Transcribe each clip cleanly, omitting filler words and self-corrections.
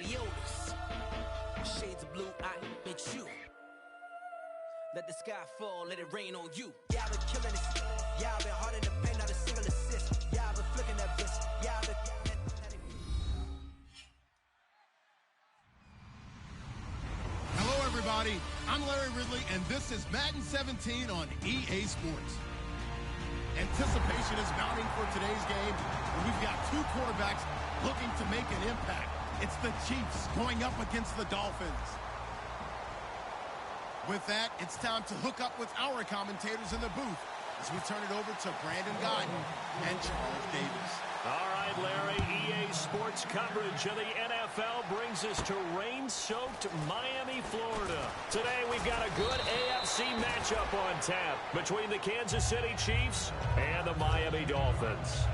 Meliodas. Shades of blue, I make you. Let the sky fall, let it rain on you. Yeah, I've been killing this. Yeah, I've been hard in the paint, not a single assist. Yeah, I've been flicking that bitch. Yeah, I've been... Hello, everybody. I'm Larry Ridley, and this is Madden 17 on EA Sports. Anticipation is mounting for today's game, and we've got two quarterbacks looking to make an impact. It's the Chiefs going up against the Dolphins. With that, it's time to hook up with our commentators in the booth as we turn it over to Brandon Guyton and Charles Davis. All right, Larry, EA Sports coverage of the NFL brings us to rain-soaked Miami, Florida. Today, we've got a good AFC matchup on tap between the Kansas City Chiefs and the Miami Dolphins.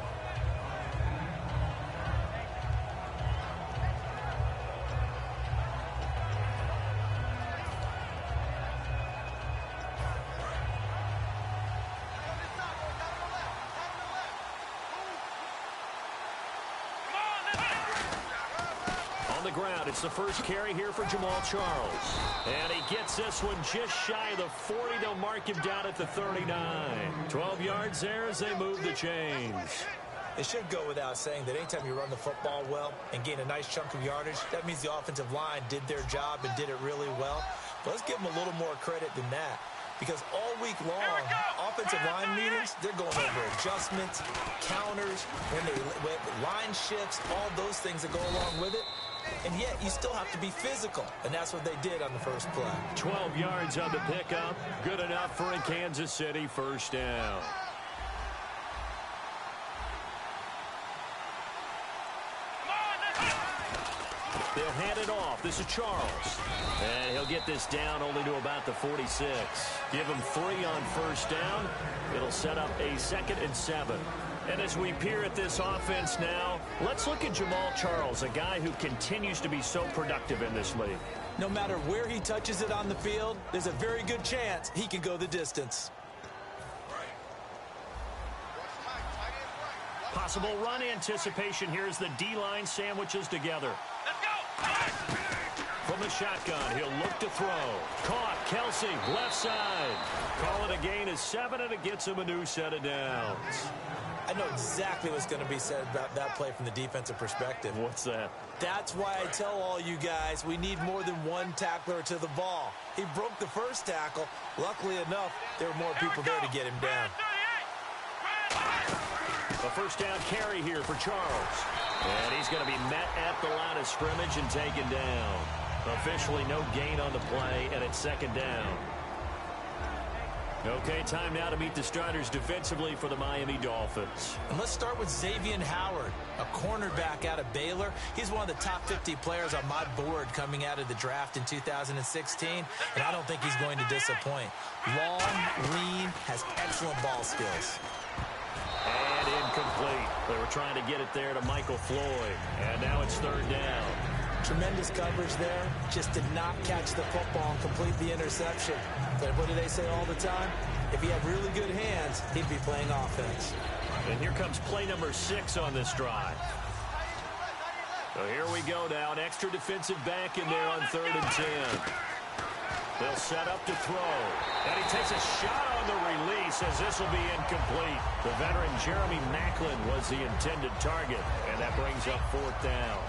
Ground. It's the first carry here for Jamal Charles. And he gets this one just shy of the 40. They'll mark him down at the 39. 12 yards there as they move the chains. It should go without saying that anytime you run the football well and gain a nice chunk of yardage, that means the offensive line did their job and did it really well. But let's give them a little more credit than that. Because all week long, offensive line meetings, they're going over adjustments, counters, line shifts, all those things that go along with it. And yet, you still have to be physical. And that's what they did on the first play. 12 yards on the pickup. Good enough for a Kansas City first down. They'll hand it off. This is Charles. And he'll get this down only to about the 46. Give him 3 on first down. It'll set up a 2nd and 7. And as we peer at this offense now, let's look at Jamal Charles, a guy who continues to be so productive in this league. No matter where he touches it on the field, there's a very good chance he can go the distance. Possible run anticipation here as the D-line sandwiches together. From the shotgun, he'll look to throw. Caught, Kelsey, left side. Call it a gain of 7, and it gets him a new set of downs. I know exactly what's going to be said about that play from the defensive perspective. What's that? That's why I tell all you guys we need more than one tackler to the ball. He broke the first tackle. Luckily enough, there were more people there to get him down. A first down carry here for Charles. And he's going to be met at the line of scrimmage and taken down. Officially no gain on the play, and it's 2nd down. Okay, time now to meet the starters defensively for the Miami Dolphins. And let's start with Xavier Howard, a cornerback out of Baylor. He's one of the top 50 players on my board coming out of the draft in 2016, and I don't think he's going to disappoint. Long, lean, has excellent ball skills. And incomplete. They were trying to get it there to Michael Floyd, and now it's 3rd down. Tremendous coverage there. Just did not catch the football and complete the interception. But what do they say all the time? If he had really good hands, he'd be playing offense. And here comes play number 6 on this drive. So here we go now. An extra defensive back in there on 3rd and 10. They'll set up to throw. And he takes a shot on the release as this will be incomplete. The veteran Jeremy Maclin was the intended target. And that brings up 4th down.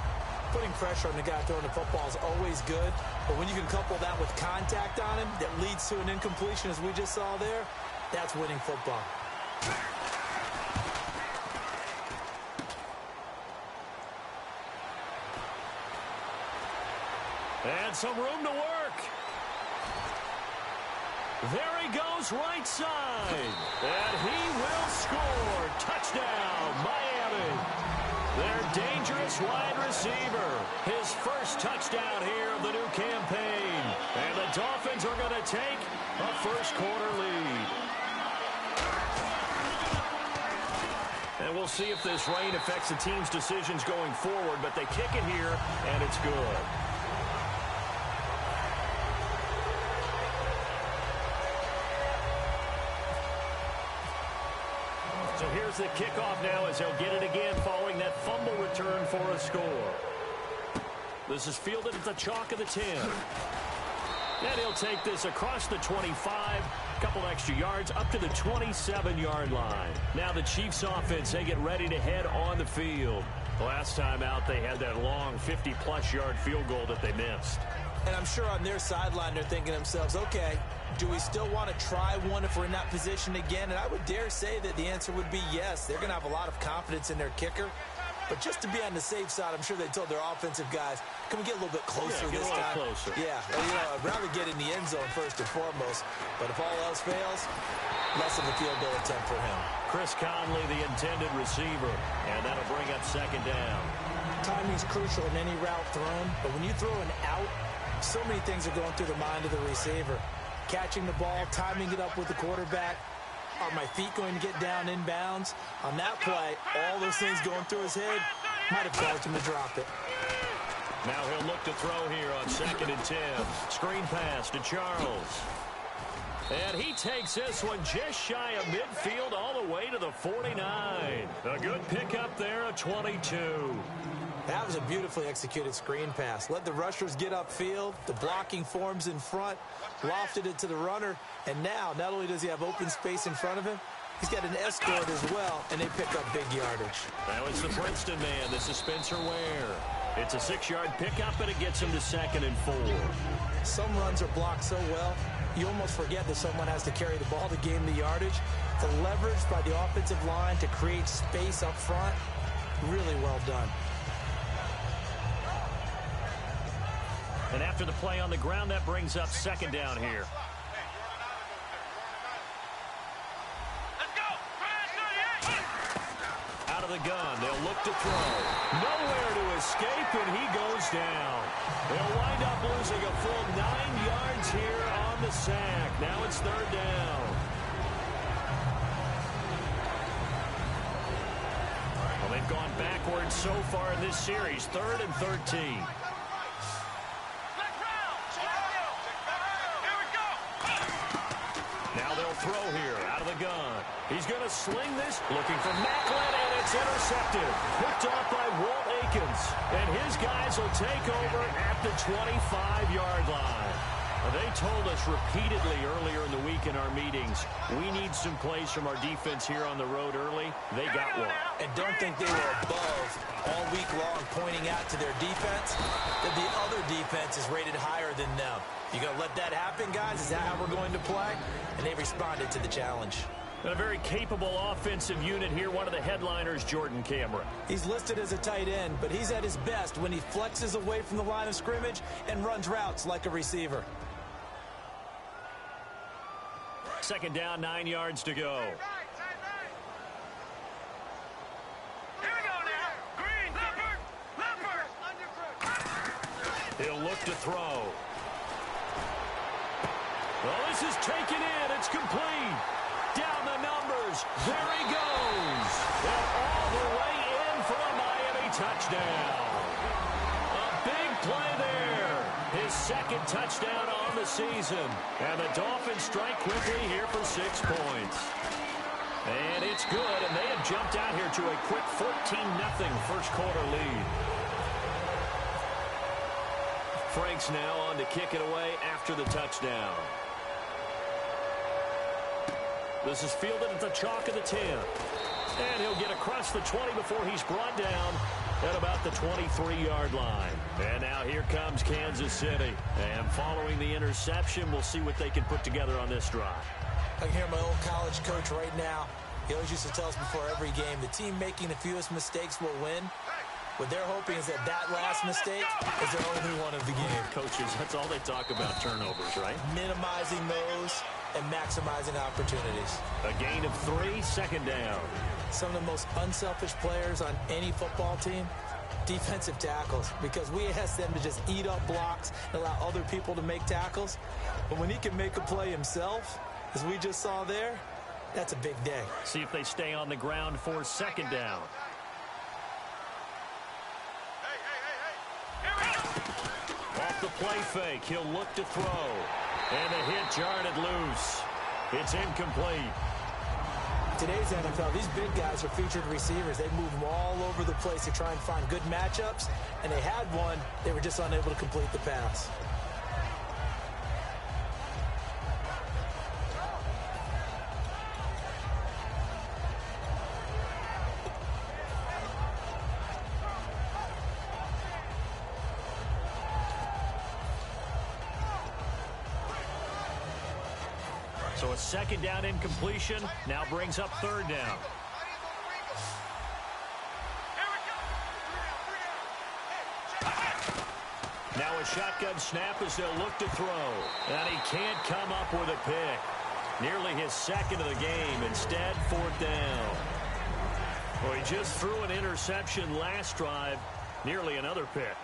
Putting pressure on the guy throwing the football is always good, but when you can couple that with contact on him that leads to an incompletion as we just saw there, that's winning football. And some room to work. There he goes right side. And he will score. Touchdown, Miami. Their dangerous wide receiver. His first touchdown here of the new campaign. And the Dolphins are going to take a first-quarter lead. And we'll see if this rain affects the team's decisions going forward, but they kick it here, and it's good. So here's the kickoff now as they'll get it again following that fumble return for a score. This is fielded at the chalk of the 10. And he'll take this across the 25, a couple extra yards, up to the 27-yard line. Now the Chiefs offense, they get ready to head on the field. Last time out, they had that long 50-plus yard field goal that they missed. And I'm sure on their sideline, they're thinking to themselves, okay, do we still want to try one if we're in that position again? And I would dare say that the answer would be yes. They're going to have a lot of confidence in their kicker. But just to be on the safe side, I'm sure they told their offensive guys, can we get a little bit closer this time? Closer. Yeah, I'd rather get in the end zone first and foremost. But if all else fails, less of a field goal attempt for him. Chris Conley, the intended receiver, and that'll bring up second down. Timing's crucial in any route thrown, but when you throw an out, so many things are going through the mind of the receiver. Catching the ball, timing it up with the quarterback. Are my feet going to get down inbounds? On that play, all those things going through his head might have caused him to drop it. Now he'll look to throw here on 2nd and 10. Screen pass to Charles. And he takes this one just shy of midfield all the way to the 49. A good pickup there, a 22. That was a beautifully executed screen pass. Let the rushers get upfield. The blocking forms in front. Lofted it to the runner. And now, not only does he have open space in front of him, he's got an escort as well, and they pick up big yardage. Now it's the Princeton man. This is Spencer Ware. It's a 6-yard pickup, and it gets him to 2nd and 4. Some runs are blocked so well, you almost forget that someone has to carry the ball to gain the yardage. The leverage by the offensive line to create space up front, really well done. And after the play on the ground, that brings up second down here. Out of the gun, they'll look to throw. Nowhere to escape, and he goes down. They'll wind up losing a full 9 yards here on the sack. Now it's 3rd down. Well, they've gone backwards so far in this series. 3rd and 13. Now they'll throw here out of the gun. He's going to sling this, looking for Macklin, and it's intercepted. Picked off by Walt Aikens. And his guys will take over at the 25-yard line. They told us repeatedly earlier in the week in our meetings, we need some plays from our defense here on the road early. They got one. And don't think they were above all week long pointing out to their defense that the other defense is rated higher than them. You going to let that happen, guys? Is that how we're going to play? And they responded to the challenge. And a very capable offensive unit here. One of the headliners, Jordan Cameron. He's listed as a tight end, but he's at his best when he flexes away from the line of scrimmage and runs routes like a receiver. Second down, 9 yards to go. He'll look to throw. Well, this is taken in. It's complete. Down the numbers. There he goes. And all the way in for a Miami touchdown. A big play there. His 2nd touchdown on the season. And the Dolphins strike quickly here for 6 points. And it's good, and they have jumped out here to a quick 14-0 first quarter lead. Frank's now on to kick it away after the touchdown. This is fielded at the chalk of the 10. And he'll get across the 20 before he's brought down at about the 23-yard line. And now here comes Kansas City. And following the interception, we'll see what they can put together on this drive. I can hear my old college coach right now. He always used to tell us before every game, the team making the fewest mistakes will win. What they're hoping is that that last mistake is their only one of the game. Coaches, that's all they talk about, turnovers, right? Minimizing those and maximizing opportunities. A gain of 3, second down. Some of the most unselfish players on any football team, defensive tackles, because we ask them to just eat up blocks and allow other people to make tackles. But when he can make a play himself, as we just saw there, that's a big day. See if they stay on the ground for second down. Off the play fake, he'll look to throw. And the hit jarred it loose. It's incomplete. today's NFL, these big guys are featured receivers. They move them all over the place to try and find good matchups, and they had one. They were just unable to complete the pass. So a second down incompletion now brings up third down. Now a shotgun snap as they'll look to throw. And he can't come up with a pick. Nearly his second of the game. Instead, fourth down. Well, he just threw an interception last drive. Nearly another pick.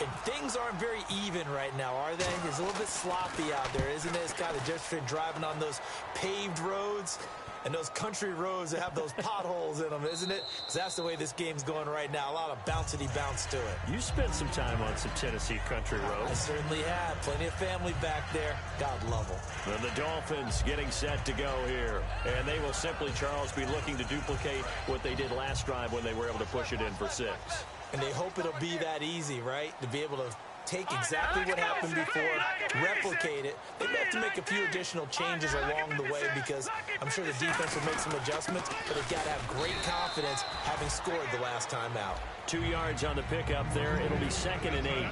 And things aren't very even right now, are they? It's a little bit sloppy out there, isn't it? It's kind of just been driving on those paved roads and those country roads that have those potholes in them, isn't it? Because that's the way this game's going right now. A lot of bouncy bounce to it. You spent some time on some Tennessee country roads. I certainly have. Plenty of family back there. God love them. And the Dolphins getting set to go here. And they will simply, Charles, be looking to duplicate what they did last drive when they were able to push it in for 6. And they hope it'll be that easy, right? To be able to take exactly what happened before, replicate it. They may have to make a few additional changes along the way because I'm sure the defense will make some adjustments, but they've got to have great confidence having scored the last time out. 2 yards on the pickup there. It'll be 2nd and 8.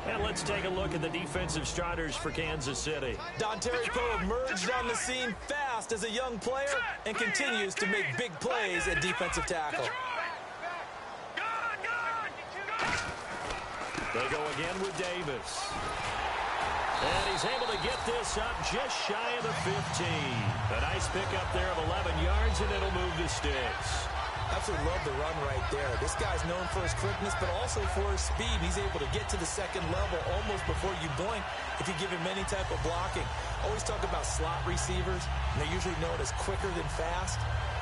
And let's take a look at the defensive starters for Kansas City. Dontari Poe emerged on the scene fast as a young player and continues to make big plays at defensive tackle. They go again with Davis. And he's able to get this up just shy of the 15. A nice pickup there of 11 yards, and it'll move the sticks. Absolutely love the run right there. This guy's known for his quickness, but also for his speed. He's able to get to the second level almost before you blink if you give him any type of blocking. Always talk about slot receivers, and they're usually known as quicker than fast.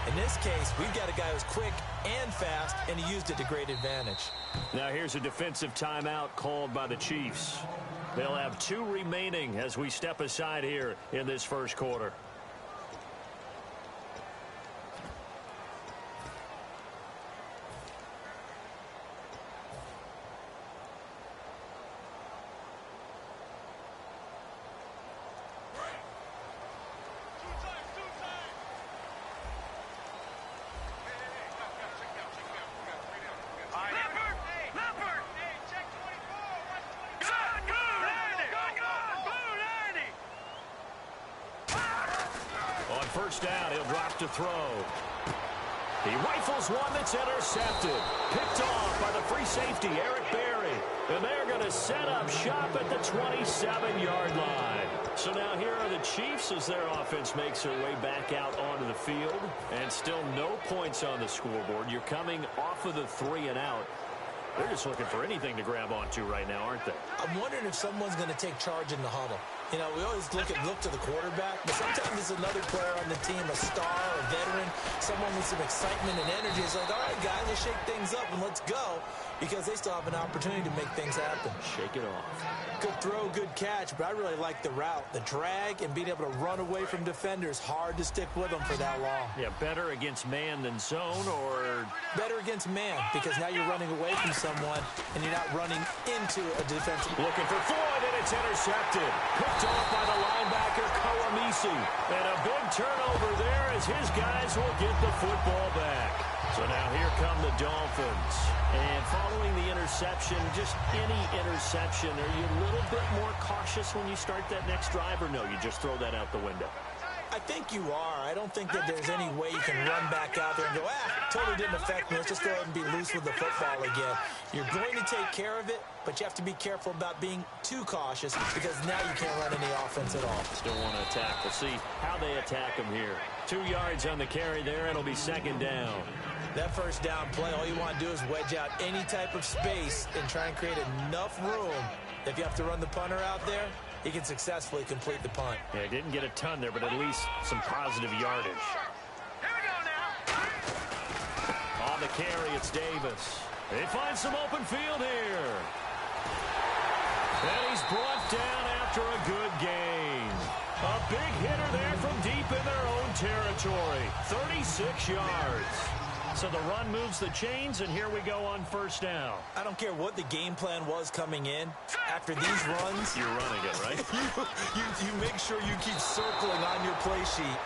In this case, we've got a guy who's quick and fast, and he used it to great advantage. Now here's a defensive timeout called by the Chiefs. They'll have 2 remaining as we step aside here in this first quarter. First down, he'll drop to throw. He rifles one that's intercepted. Picked off by the free safety, Eric Berry. And they're going to set up shop at the 27-yard line. So now here are the Chiefs as their offense makes their way back out onto the field. And still no points on the scoreboard. You're coming off of the 3 and out. They're just looking for anything to grab onto right now, aren't they? I'm wondering if someone's going to take charge in the huddle. You know, we always look to the quarterback, but sometimes it's another player on the team, a star, a veteran, someone with some excitement and energy. It's like, all right, guys, let's shake things up and let's go, because they still have an opportunity to make things happen. Shake it off. Good throw, good catch, but I really like the route, the drag, and being able to run away from defenders. Hard to stick with them for that long. Yeah, better against man than zone, or better against man, because now you're running away from someone and you're not running into a defensive. Looking for Floyd, and it's intercepted. Picked off by the linebacker, Kawamisi. And a big turnover there as his guys will get the football back. So now here come the Dolphins. And following the interception, just any interception, are you a little bit more cautious when you start that next drive, or no, you just throw that out the window? I think you are. I don't think that there's any way you can run back out there and go, totally didn't affect me. Let's just go ahead and be loose with the football again. You're going to take care of it, but you have to be careful about being too cautious, because now you can't run any offense at all. Still want to attack. We'll see how they attack them here. 2 yards on the carry there. It'll be 2nd down. That first down play, all you want to do is wedge out any type of space and try and create enough room. If you have to run the punter out there, he can successfully complete the punt. Yeah, he didn't get a ton there, but at least some positive yardage. Here we go now. On the carry, it's Davis. They find some open field here. And he's brought down after a good gain. A big hitter there from deep in their own territory. territory. 36 yards. So the run moves the chains, and here we go on first down. I don't care what the game plan was coming in. After these runs, you're running it, right? you make sure you keep circling on your play sheet,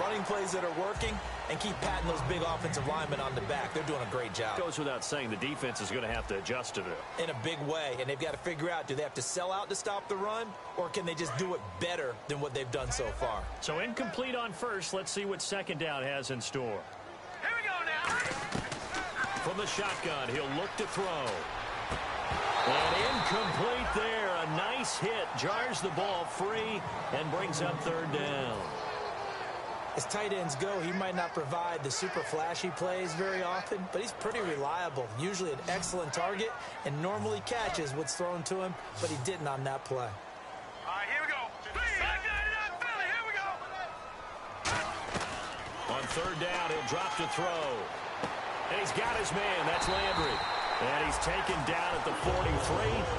running plays that are working, and keep patting those big offensive linemen on the back. They're doing a great job. Goes without saying the defense is going to have to adjust to it. In a big way, and they've got to figure out, do they have to sell out to stop the run, or can they just do it better than what they've done so far? So incomplete on first. Let's see what second down has in store. Here we go now. From the shotgun, he'll look to throw. And incomplete there. A nice hit. Jars the ball free and brings up third down. As tight ends go, he might not provide the super flashy plays very often, but he's pretty reliable. Usually an excellent target and normally catches what's thrown to him, but he didn't on that play. All right, here we go. Philly, here we go. On third down, he'll drop to throw. And he's got his man. That's Landry. And he's taken down at the 43,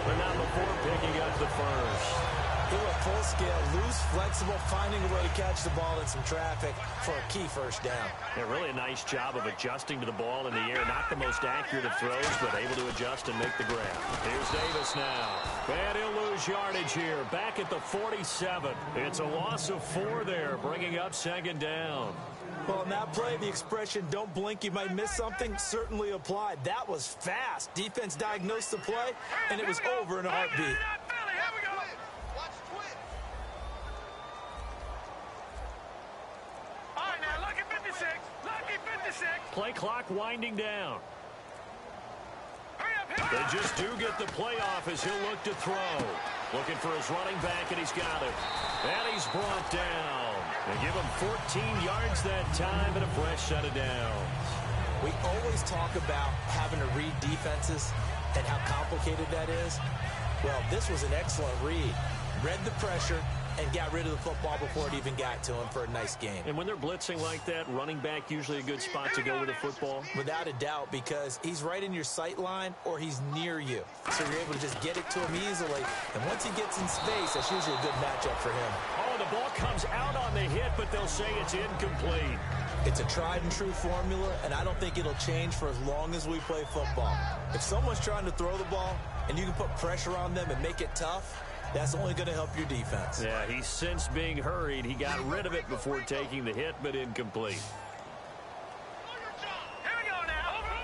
but not before picking up the first. He went full scale, loose, flexible, finding a way to catch the ball in some traffic for a key first down. Yeah, really a nice job of adjusting to the ball in the air. Not the most accurate of throws, but able to adjust and make the grab. Here's Davis now. And he'll lose yardage here. Back at the 47. It's a loss of 4 there, bringing up second down. Well, in that play, the expression, don't blink, you might miss something, certainly applied. That was fast. Defense diagnosed the play, and it was over in a heartbeat. Play clock winding down. They just do get the playoff as he'll look to throw. Looking for his running back, and he's got it. And he's brought down. They give him 14 yards that time and a fresh set of downs. We always talk about having to read defenses and how complicated that is. Well, this was an excellent read. Read the pressure and got rid of the football before it even got to him for a nice game. And when they're blitzing like that, running back usually a good spot to go with the football? Without a doubt, because he's right in your sight line or he's near you. So you're able to just get it to him easily. And once he gets in space, that's usually a good matchup for him. Oh, the ball comes out on the hit, but they'll say it's incomplete. It's a tried and true formula, and I don't think it'll change for as long as we play football. If someone's trying to throw the ball and you can put pressure on them and make it tough, that's only going to help your defense. Yeah, he's since being hurried. He got rid of it before taking the hit, but incomplete. Here we go now. Over.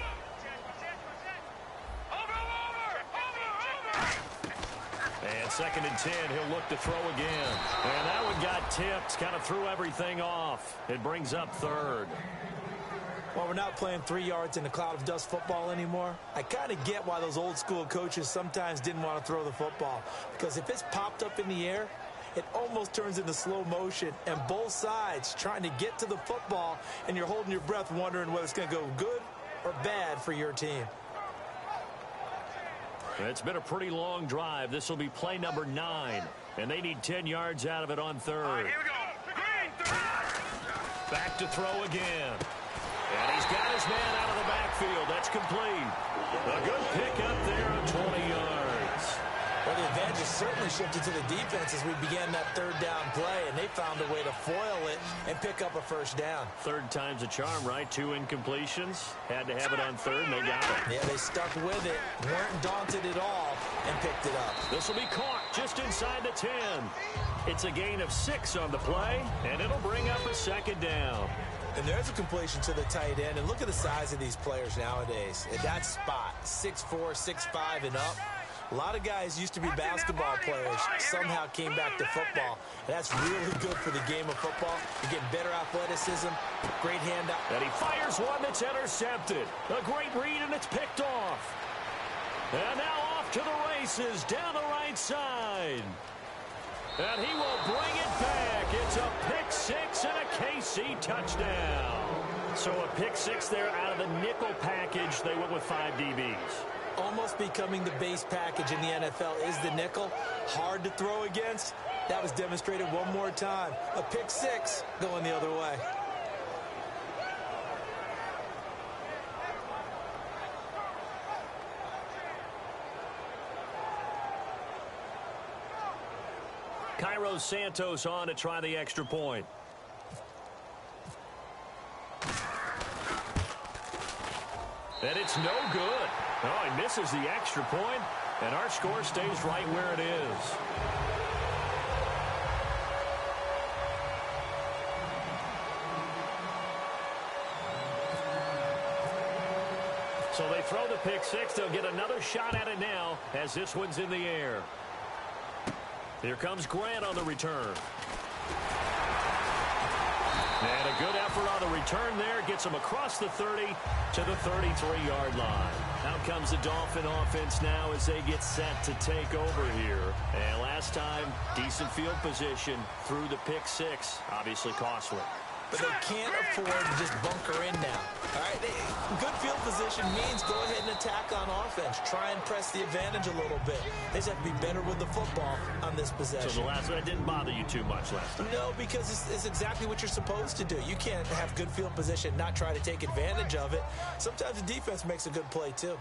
And second and 10, he'll look to throw again. And that one got tipped, kind of threw everything off. It brings up third. Well, we're not playing 3 yards in a cloud of dust football anymore. I kind of get why those old school coaches sometimes didn't want to throw the football. Because if it's popped up in the air, it almost turns into slow motion. And both sides trying to get to the football, and you're holding your breath wondering whether it's going to go good or bad for your team. It's been a pretty long drive. This will be play number 9. And they need 10 yards out of it on third. All right, here we go. Green, back to throw again. And he's got his man out of the backfield. That's complete. A good pickup there of 20 yards. Well, the advantage has certainly shifted to the defense as we began that third down play, and they found a way to foil it and pick up a first down. Third time's a charm, right? 2 incompletions. Had to have it on third, and they got it. Yeah, they stuck with it, weren't daunted at all, and picked it up. This will be caught just inside the 10. It's a gain of 6 on the play, and it'll bring up a second down. And there's a completion to the tight end. And look at the size of these players nowadays. At that spot, 6'4", 6'5", and up. A lot of guys used to be basketball players, somehow came back to football. And that's really good for the game of football. You're getting better athleticism, great handout. And he fires one that's intercepted. A great read, and it's picked off. And now off to the races down the right side. And he will bring it back. It's a pick 6 and a KC touchdown. So a pick 6 there out of the nickel package. They went with 5 DBs. Almost becoming the base package in the NFL is the nickel. Hard to throw against. That was demonstrated one more time. A pick 6 going the other way. Cairo Santos on to try the extra point. And it's no good. Oh, he misses the extra point, and our score stays right where it is. So they throw the pick six. They'll get another shot at it now as this one's in the air. Here comes Grant on the return. And a good effort on the return there. Gets him across the 30 to the 33-yard line. Out comes the Dolphin offense now as they get set to take over here. And last time, decent field position through the pick six. Obviously costly. But they can't afford to just bunker in now. All right, good field position means go ahead and attack on offense. Try and press the advantage a little bit. They just have to be better with the football on this possession. So the last one didn't bother you too much last time? No, because it's exactly what you're supposed to do. You can't have good field position and not try to take advantage of it. Sometimes the defense makes a good play, too.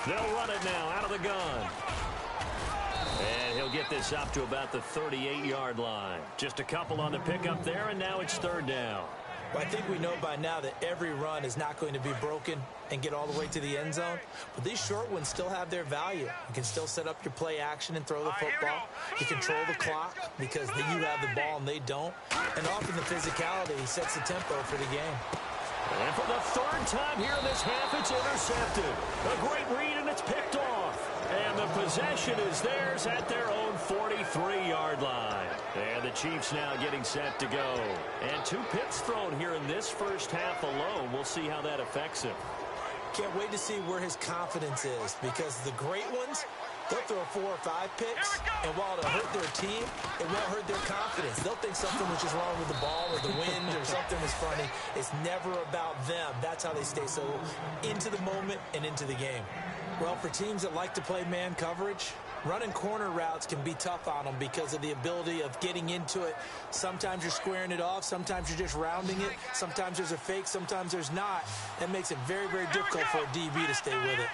They'll run it now out of the gun. And he'll get this up to about the 38-yard line. Just a couple on the pickup there, and now it's third down. Well, I think we know by now that every run is not going to be broken and get all the way to the end zone. But these short ones still have their value. You can still set up your play action and throw the football. You control the clock because you have the ball and they don't. And often the physicality sets the tempo for the game. And for the third time here in this half, it's intercepted. A great read, and it's picked off. And the possession is theirs at their own 43-yard line. And the Chiefs now getting set to go. And 2 picks thrown here in this first half alone. We'll see how that affects him. Can't wait to see where his confidence is, because the great ones, they'll throw 4 or 5 picks, and while it'll hurt their team, it won't hurt their confidence. They'll think something was just wrong with the ball or the wind or something was funny. It's never about them. That's how they stay so into the moment and into the game. Well, for teams that like to play man coverage, running corner routes can be tough on them because of the ability of getting into it. Sometimes you're squaring it off. Sometimes you're just rounding it. Sometimes there's a fake. Sometimes there's not. That makes it very, very difficult for a DB to stay with it.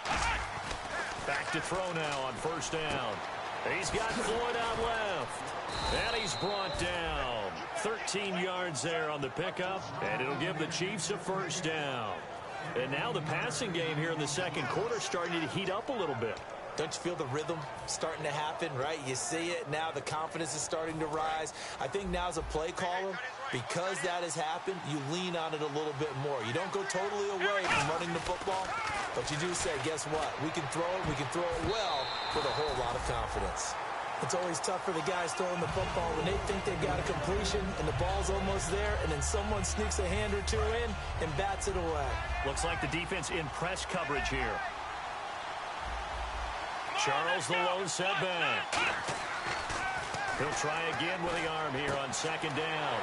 Back to throw now on first down. He's got Floyd out left. And he's brought down. 13 yards there on the pickup. And it'll give the Chiefs a first down. And now the passing game here in the second quarter starting to heat up a little bit. Don't you feel the rhythm starting to happen, right? You see it. Now the confidence is starting to rise. I think now as a play caller, because that has happened, you lean on it a little bit more. You don't go totally away from running the football, but you do say, guess what? We can throw it. We can throw it well with a whole lot of confidence. It's always tough for the guys throwing the football when they think they've got a completion and the ball's almost there, and then someone sneaks a hand or two in and bats it away. Looks like the defense in press coverage here. Charles the lone setback. He'll try again with the arm here on second down.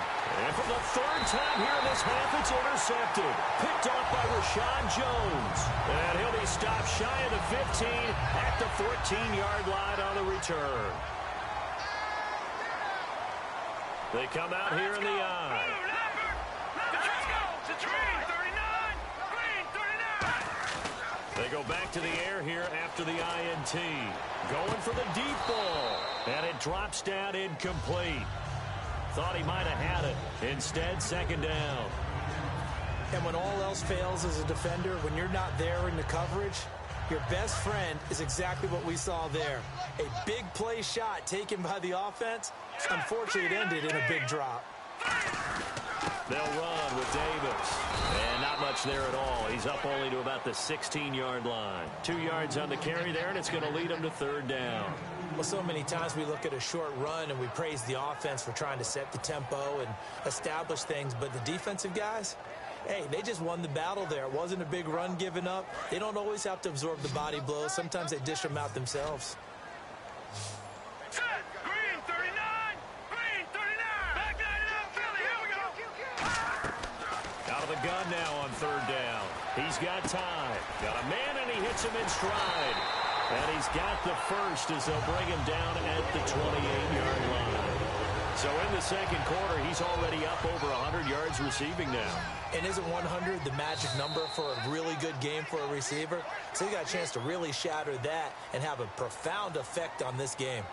And for the third time here in this half, it's intercepted. Picked off by Rashad Jones. And he'll be stopped shy of the 15 at the 14-yard line on the return. They come out here in the I. They go back to the air here after the INT. Going for the deep ball. And it drops down incomplete. Thought he might have had it. Instead, second down. And when all else fails as a defender, when you're not there in the coverage, your best friend is exactly what we saw there. A big play shot taken by the offense. Unfortunately, it ended in a big drop. They'll run with Davis. And not much there at all. He's up only to about the 16-yard line. 2 yards on the carry there, and it's going to lead him to third down. Well, so many times we look at a short run and we praise the offense for trying to set the tempo and establish things. But the defensive guys, hey, they just won the battle there. It wasn't a big run given up. They don't always have to absorb the body blows. Sometimes they dish them out themselves. Gun now on third down. He's got time. Got a man, and he hits him in stride. And he's got the first as they'll bring him down at the 28-yard line. So in the second quarter, he's already up over 100 yards receiving now. And isn't 100 the magic number for a really good game for a receiver? So he got a chance to really shatter that and have a profound effect on this game.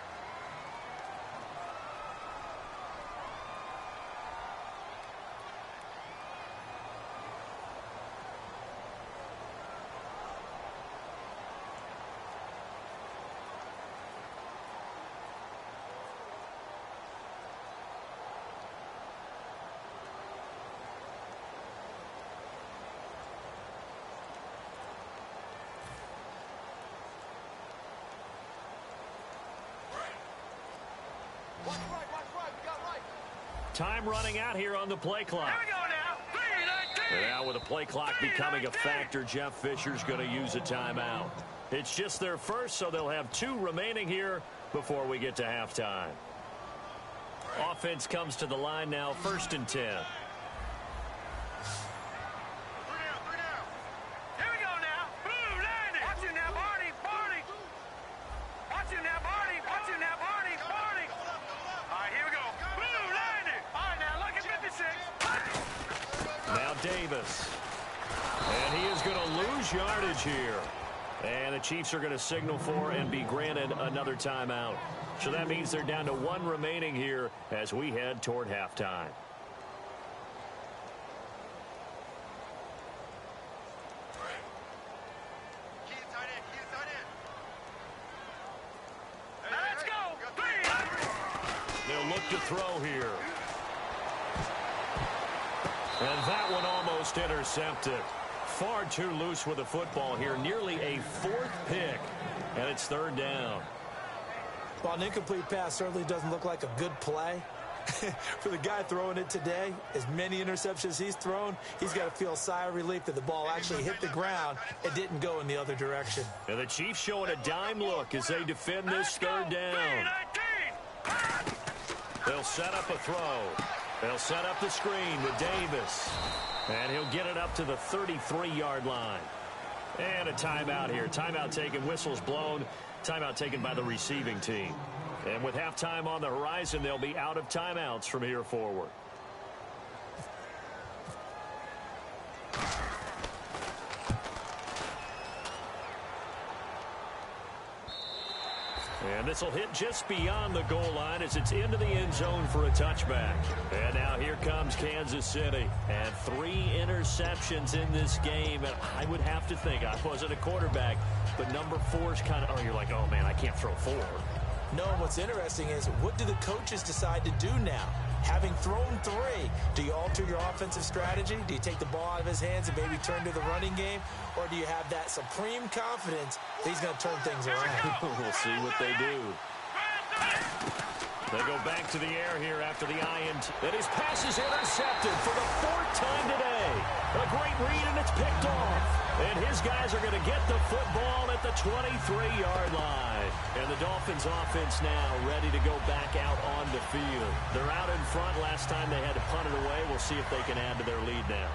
Time running out here on the play clock. Here we go now. And now with the play clock becoming a factor, Jeff Fisher's going to use a timeout. It's just their first, so they'll have 2 remaining here before we get to halftime. Offense comes to the line now, 1st and 10. Davis. And he is going to lose yardage here. And the Chiefs are going to signal for and be granted another timeout. So that means they're down to 1 remaining here as we head toward halftime. Let's go. They'll look to throw here. And that one almost intercepted. Far too loose with the football here. Nearly a 4th pick. And it's 3rd down. Well, an incomplete pass certainly doesn't look like a good play. For the guy throwing it today, as many interceptions he's thrown, he's got to feel a sigh of relief that the ball actually hit the ground and didn't go in the other direction. And the Chiefs showing a dime look as they defend this 3rd down. They'll set up a throw. They'll set up the screen with Davis. And he'll get it up to the 33-yard line. And a timeout here. Timeout taken, whistles blown. Timeout taken by the receiving team. And with halftime on the horizon, they'll be out of timeouts from here forward. And this will hit just beyond the goal line as it's into the end zone for a touchback. And now here comes Kansas City. And 3 interceptions in this game. And I would have to think, I wasn't a quarterback, but number 4 is kind of, oh, you're like, oh, man, I can't throw 4. No, what's interesting is what do the coaches decide to do now? Having thrown 3, do you alter your offensive strategy? Do you take the ball out of his hands and maybe turn to the running game? Or do you have that supreme confidence that he's going to turn things around? We'll see what they do. They go back to the air here after the INT. And his pass is intercepted for the 4th time today. A great read, and it's picked off. And his guys are going to get the football at the 23-yard line. And the Dolphins offense now ready to go back out on the field. They're out in front. Last time they had to punt it away. We'll see if they can add to their lead now.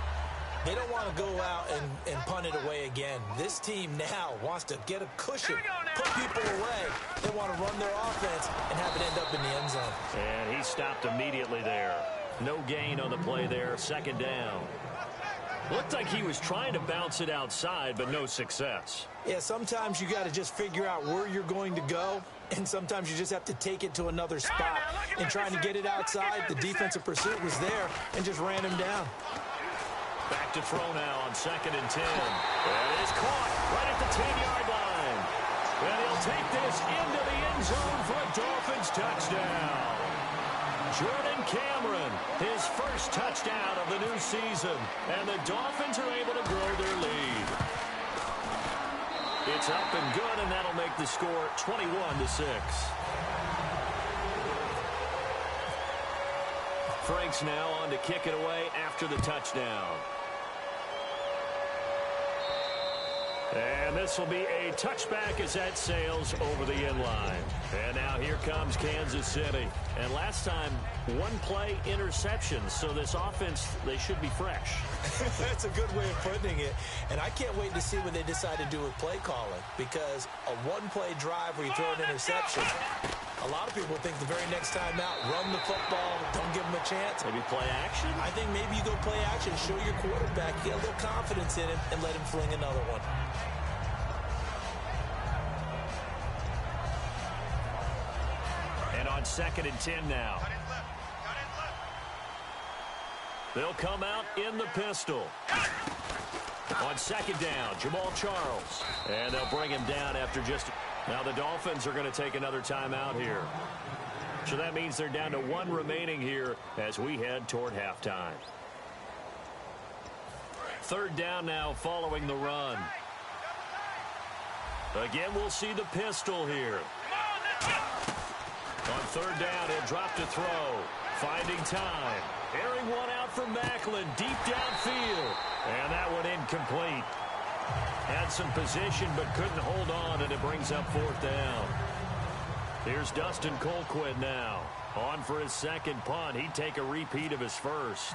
They don't want to go out and punt it away again. This team now wants to get a cushion, put people away. They want to run their offense and have it end up in the end zone. And he stopped immediately there. No gain on the play there. 2nd down. Looked like he was trying to bounce it outside, but no success. Yeah, sometimes you got to just figure out where you're going to go, and sometimes you just have to take it to another spot. And trying to get it outside, the defensive pursuit was there and just ran him down. Back to throw now on 2nd and 10. And it is caught right at the 10-yard line. And he'll take this into the end zone for a Dolphins touchdown. Jordan Cameron, his first touchdown of the new season. And the Dolphins are able to grow their lead. It's up and good, and that'll make the score 21-6. Franks now on to kick it away after the touchdown. And this will be a touchback as that sails over the end line. And now here comes Kansas City. And last time, 1-play interceptions. So this offense, they should be fresh. That's a good way of putting it. And I can't wait to see what they decide to do with play calling. Because a 1-play drive where you throw an interception, a lot of people think the very next time out, run the football, don't give them a chance. Maybe play action? I think maybe you go play action, show your quarterback, get a little confidence in him, and let him fling another one. And on 2nd and 10 now. They'll come out in the pistol. On 2nd down, Jamal Charles. And they'll bring him down after just... Now the Dolphins are going to take another timeout here. So that means they're down to 1 remaining here as we head toward halftime. 3rd down now following the run. Again, we'll see the pistol here. On third down, he'll drop to throw. Finding time. Airing one out for Macklin, deep downfield. And that one incomplete. Had some position but couldn't hold on, and it brings up fourth down. Here's Dustin Colquitt now. On for his second punt. He'd take a repeat of his first.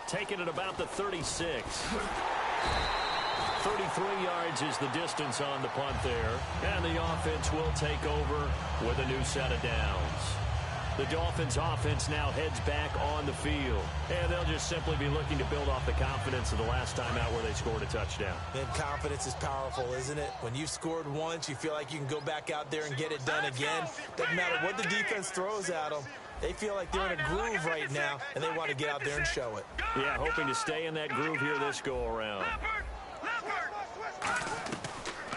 Taken at about the 36. 33 yards is the distance on the punt there. And the offense will take over with a new set of downs. The Dolphins offense now heads back on the field. And they'll just simply be looking to build off the confidence of the last time out where they scored a touchdown. And confidence is powerful, isn't it? When you've scored once, you feel like you can go back out there and get it done again. Doesn't matter what the defense throws at them. They feel like they're in a groove right now, and they want to get out there and show it. Yeah, hoping to stay in that groove here this go-around.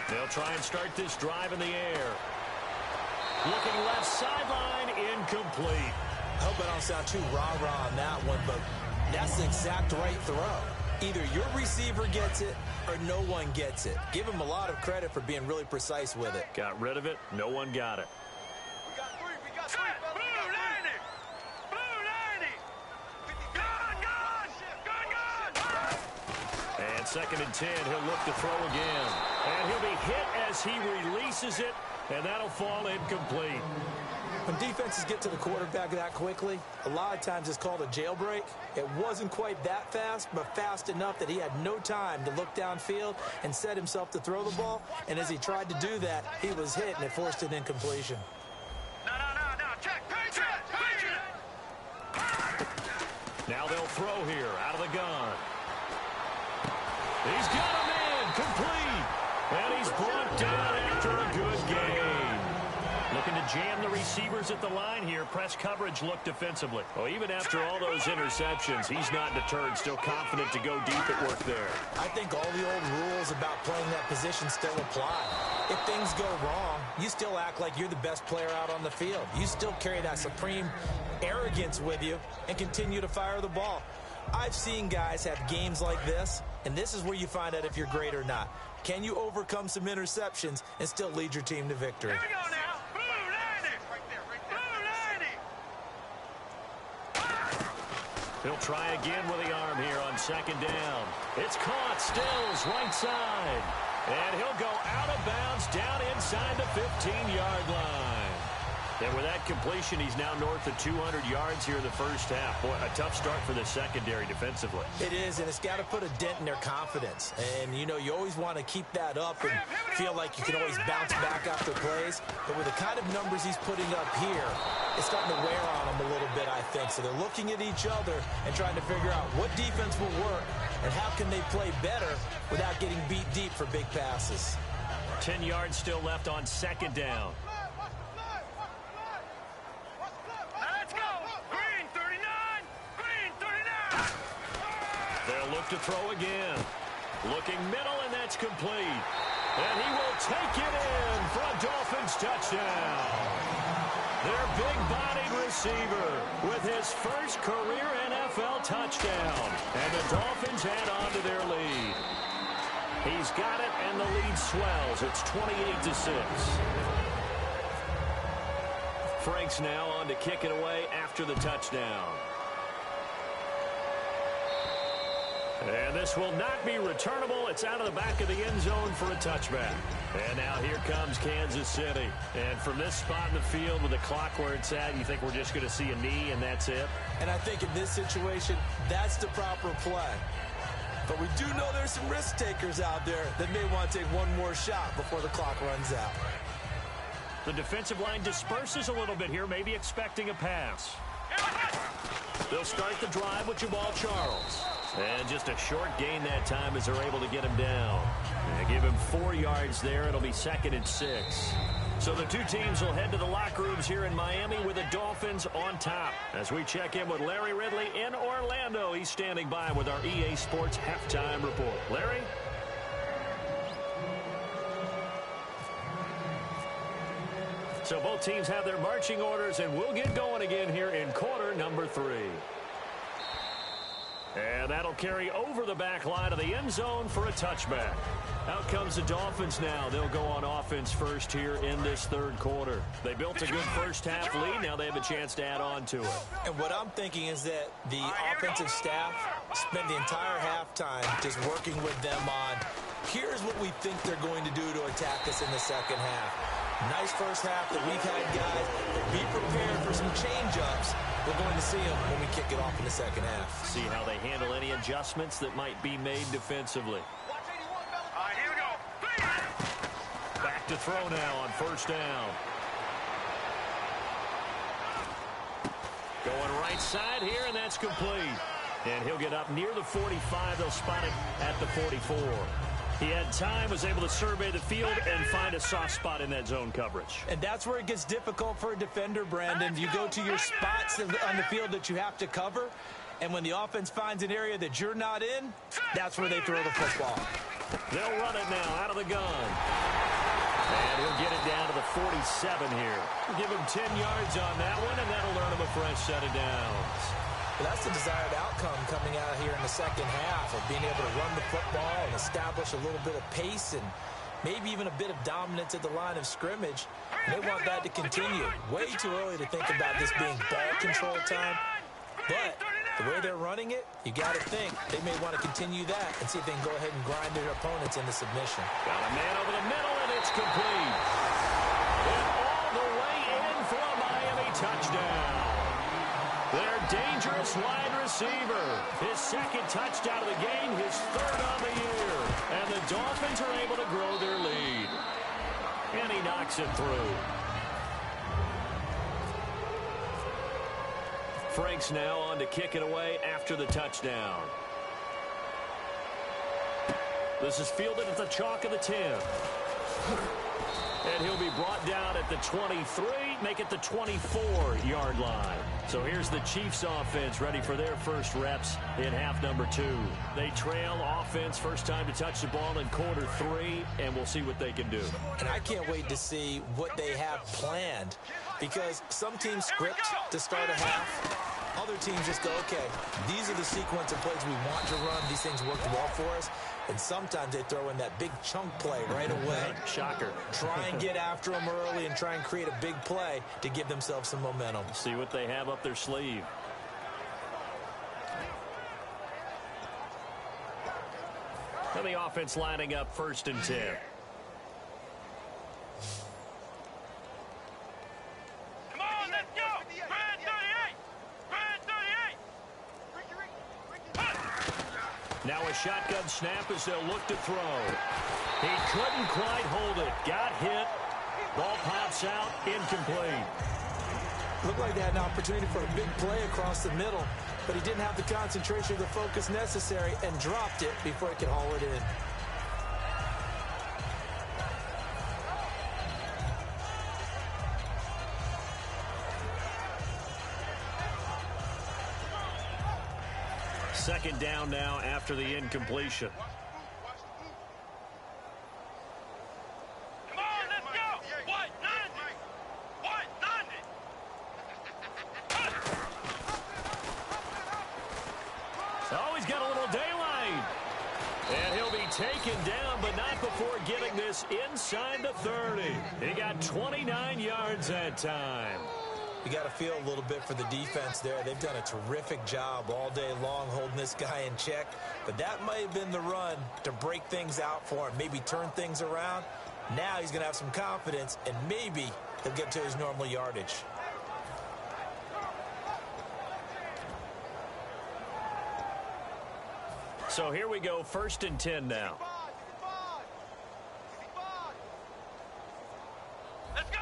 They'll try and start this drive in the air. Looking left sideline, incomplete. I hope I don't sound too rah-rah on that one, but that's the exact right throw. Either your receiver gets it or no one gets it. Give him a lot of credit for being really precise with it. Got rid of it. No one got it. We got three. Blue 90. Blue 90. Gone. And 2nd and 10, he'll look to throw again. And he'll be hit as he releases it. And that'll fall incomplete. When defenses get to the quarterback that quickly, a lot of times it's called a jailbreak. It wasn't quite that fast, but fast enough that he had no time to look downfield and set himself to throw the ball. And as he tried to do that, he was hit, and it forced an incompletion. No. Check. Now they'll throw here out of the gun. He's got him in, complete. And he's brought down after a good game. Looking to jam the receivers at the line here. Press coverage look defensively. Well, even after all those interceptions, he's not deterred. Still confident to go deep at work there. I think all the old rules about playing that position still apply. If things go wrong, you still act like you're the best player out on the field. You still carry that supreme arrogance with you and continue to fire the ball. I've seen guys have games like this, and this is where you find out if you're great or not. Can you overcome some interceptions and still lead your team to victory? Here we go now. Blue 90. Right there. Blue 90. He'll try again with the arm here on 2nd down. It's caught. Stills right side. And he'll go out of bounds down inside the 15-yard line. And with that completion, he's now north of 200 yards here in the first half. Boy, a tough start for the secondary defensively. It is, and it's got to put a dent in their confidence. And, you know, you always want to keep that up and feel like you can always bounce back after plays. But with the kind of numbers he's putting up here, it's starting to wear on them a little bit, I think. So they're looking at each other and trying to figure out what defense will work and how can they play better without getting beat deep for big passes. 10 yards still left on 2nd down. Let's go. Green 39. Green 39. They'll look to throw again. Looking middle, and that's complete. And he will take it in for a Dolphins touchdown. Their big-bodied receiver with his first career NFL touchdown. And the Dolphins add on to their lead. He's got it, and the lead swells. It's 28-6. Franks now on to kick it away after the touchdown. And this will not be returnable. It's out of the back of the end zone for a touchback. And now here comes Kansas City. And from this spot in the field with the clock where it's at, you think we're just going to see a knee and that's it? And I think in this situation, that's the proper play. But we do know there's some risk takers out there that may want to take one more shot before the clock runs out. The defensive line disperses a little bit here, maybe expecting a pass. They'll start the drive with Jamal Charles. And just a short gain that time as they're able to get him down. And give him 4 yards there. It'll be 2nd and 6. So the two teams will head to the locker rooms here in Miami with the Dolphins on top. As we check in with Larry Ridley in Orlando. He's standing by with our EA Sports Halftime Report. Larry? So both teams have their marching orders, and we'll get going again here in quarter number 3. And that'll carry over the back line of the end zone for a touchback. Out comes the Dolphins now. They'll go on offense first here in this third quarter. They built a good first half lead. Now they have a chance to add on to it. And what I'm thinking is that the offensive staff spent the entire halftime just working with them on, here's what we think they're going to do to attack us in the second half. Nice first half that we've had, guys. Be prepared for some change-ups. We're going to see them when we kick it off in the second half. See how they handle any adjustments that might be made defensively. Here we go. Back to throw now on first down. Going right side here, and that's complete. And he'll get up near the 45. They'll spot it at the 44. He had time, was able to survey the field and find a soft spot in that zone coverage. And that's where it gets difficult for a defender, Brandon. You go to your spots on the field that you have to cover, and when the offense finds an area that you're not in, that's where they throw the football. They'll run it now out of the gun. And he'll get it down to the 47 here. Give him 10 yards on that one, and that'll earn him a fresh set of downs. Well, that's the desired outcome coming out here in the second half of being able to run the football and establish a little bit of pace and maybe even a bit of dominance at the line of scrimmage. And they want that to continue. Way too early to think about this being ball control time. But the way they're running it, you got to think they may want to continue that and see if they can go ahead and grind their opponents into submission. Got a man over the middle, and it's complete. And all the way in for a Miami touchdown. Their dangerous wide receiver. His second touchdown of the game, his third on the year. And the Dolphins are able to grow their lead. And he knocks it through. Franks now on to kick it away after the touchdown. This is fielded at the chalk of the 10. And he'll be brought down at the 23, make it the 24-yard line. So here's the Chiefs offense ready for their first reps in half number 2. They trail offense, first time to touch the ball in quarter 3, and we'll see what they can do. And I can't wait to see what they have planned, because some teams script to start a half. Other teams just go, okay, these are the sequence of plays we want to run. These things worked well for us. And sometimes they throw in that big chunk play right away. Shocker. Try and get after them early and try and create a big play to give themselves some momentum. See what they have up their sleeve. And the offense lining up first and 10. Come on, let's go. Brand 38. Brand 38. Now a shotgun snap as they'll look to throw. He couldn't quite hold it. Got hit. Ball pops out. Incomplete. Looked like they had an opportunity for a big play across the middle, but he didn't have the concentration or the focus necessary and dropped it before he could haul it in. Second down now after the incompletion. Come on, let's go. White 90. White 90. Oh, he's got a little daylight. And he'll be taken down, but not before getting this inside the 30. He got 29 yards that time. You got to feel a little bit for the defense there. They've done a terrific job all day long holding this guy in check. But that might have been the run to break things out for him, maybe turn things around. Now he's going to have some confidence, and maybe he'll get to his normal yardage. So here we go, first and 10 now. Let's go.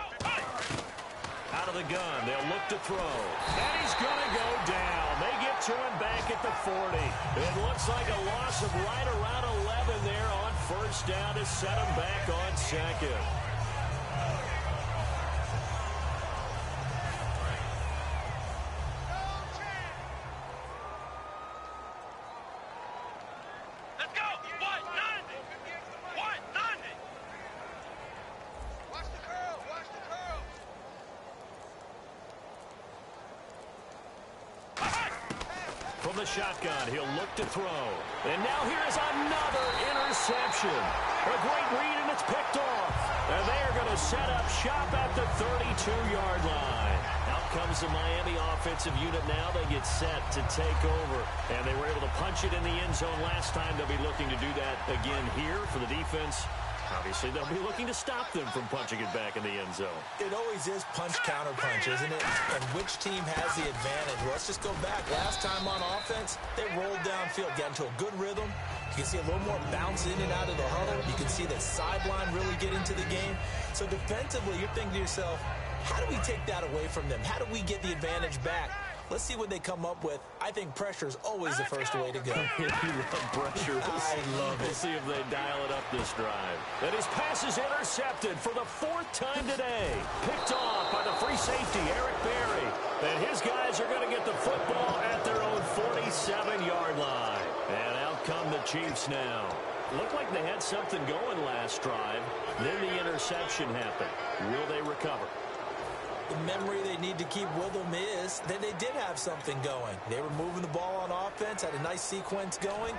Out of the gun, they'll look to throw. And he's going to go down. They get to him back at the 40. It looks like a loss of right around 11 there on first down to set him back on second. Let's go. White 90. White 90. Watch the curl. Watch the curl. From the shotgun. He'll look to throw. And now here is another interception. A great read, and it's picked off. And they are going to set up shop at the 32-yard line. Out comes the Miami offensive unit now. They get set to take over. And they were able to punch it in the end zone last time. They'll be looking to do that again here for the defense. Obviously, they'll be looking to stop them from punching it back in the end zone. It always is punch-counter-punch, isn't it? And which team has the advantage? Well, let's just go back. Last time on offense, they rolled downfield, got into a good rhythm. You can see a little more bounce in and out of the huddle. You can see the sideline really get into the game. So defensively, you're thinking to yourself, how do we take that away from them? How do we get the advantage back? Let's see what they come up with. I think pressure is always the first way to go. You love pressure. I love it. We'll see if they dial it up this drive. And his pass is intercepted for the 4th time today. Picked off by the free safety, Eric Berry. And his guys are going to get the football at their own 47-yard line. And out come the Chiefs now. Looked like they had something going last drive. Then the interception happened. Will they recover? The memory they need to keep with them is that they did have something going. They were moving the ball on offense, had a nice sequence going.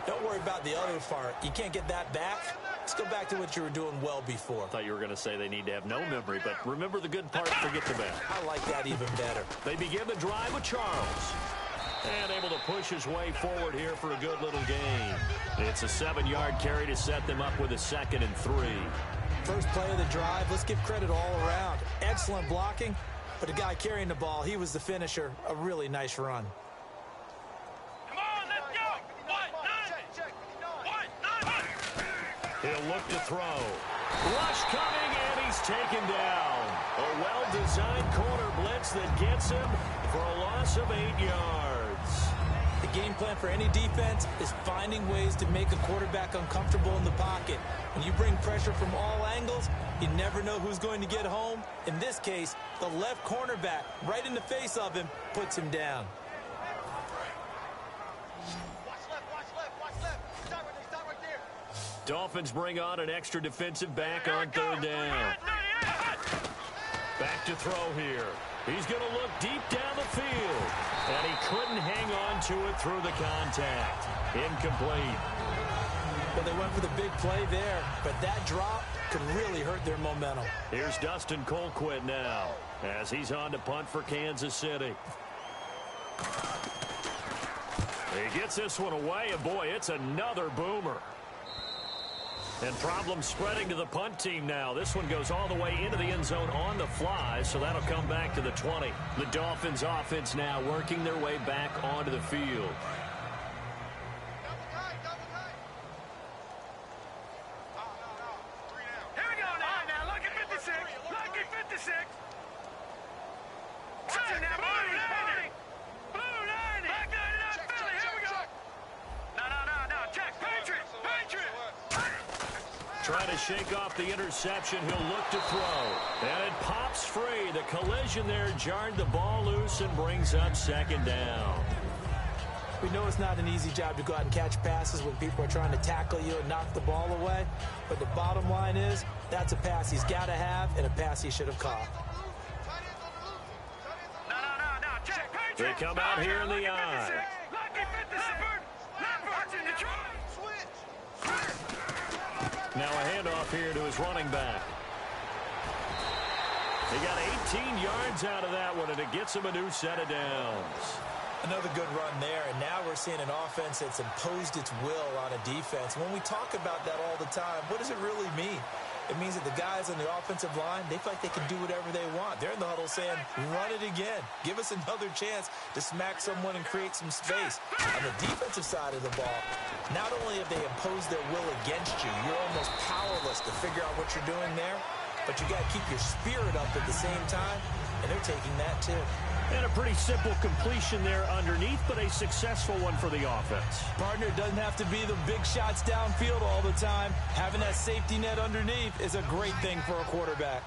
Don't worry about the other part. You can't get that back. Let's go back to what you were doing well before. I thought you were going to say they need to have no memory, but remember the good part, forget the bad. I like that even better. They begin the drive with Charles. And able to push his way forward here for a good little gain. It's a 7-yard carry to set them up with a 2nd and 3. First play of the drive, let's give credit all around. Excellent blocking, but the guy carrying the ball, he was the finisher. A really nice run. Come on, let's go. 1-9. He'll look to throw. Rush coming, and he's taken down. A well-designed corner blitz that gets him for a loss of 8 yards. The game plan for any defense is finding ways to make a quarterback uncomfortable in the pocket. When you bring pressure from all angles, you never know who's going to get home. In this case, the left cornerback, right in the face of him, puts him down. Watch left. Stop right there. Dolphins bring on an extra defensive back on 3rd down. Back to throw here. He's going to look deep down the field. And he couldn't hang on to it through the contact. Incomplete. Well, they went for the big play there, but that drop could really hurt their momentum. Here's Dustin Colquitt now as he's on to punt for Kansas City. He gets this one away, and boy, it's another boomer. And problems spreading to the punt team now. This one goes all the way into the end zone on the fly, so that'll come back to the 20. The Dolphins offense now working their way back onto the field. Here we go now. Look at 56. Look at 56. Blue 90. Blue 90. Back 99 Philly. Here we go. No. Check. Patriots. Trying to shake off the interception. He'll look to throw. And it pops free. The collision there jarred the ball loose and brings up 2nd down. We know it's not an easy job to go out and catch passes when people are trying to tackle you and knock the ball away. But the bottom line is, that's a pass he's got to have and a pass he should have caught. No. Check. Patriots. They come out here in the eye. Lucky 56. Leopard in the try. Now a handoff here to his running back. He got 18 yards out of that one, and it gets him a new set of downs. Another good run there, and now we're seeing an offense that's imposed its will on a defense. When we talk about that all the time, what does it really mean? It means that the guys on the offensive line, they feel like they can do whatever they want. They're in the huddle saying, run it again. Give us another chance to smack someone and create some space. On the defensive side of the ball, not only have they imposed their will against you, you're almost powerless to figure out what you're doing there, but you got to keep your spirit up at the same time, and they're taking that too. And a pretty simple completion there underneath, but a successful one for the offense. Partner, it doesn't have to be the big shots downfield all the time. Having that safety net underneath is a great thing for a quarterback.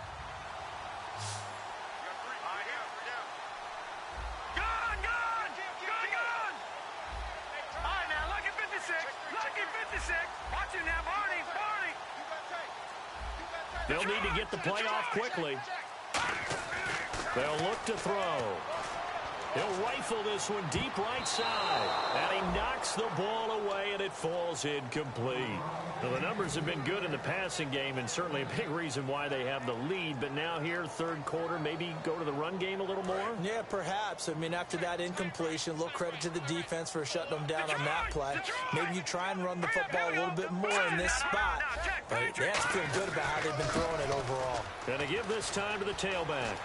Gone! All right, now, look at 56. Lucky 56. Watch him now, Barney. They'll need to get the play off quickly. They'll look to throw. He'll rifle this one deep right side. And he knocks the ball away, and it falls incomplete. Well, the numbers have been good in the passing game, and certainly a big reason why they have the lead. But now here, third quarter, maybe go to the run game a little more? Yeah, perhaps. I mean, after that incompletion, a little credit to the defense for shutting them down on that play. Maybe you try and run the football a little bit more in this spot. But they have to feel good about how they've been throwing it overall. Going to give this time to the tailback.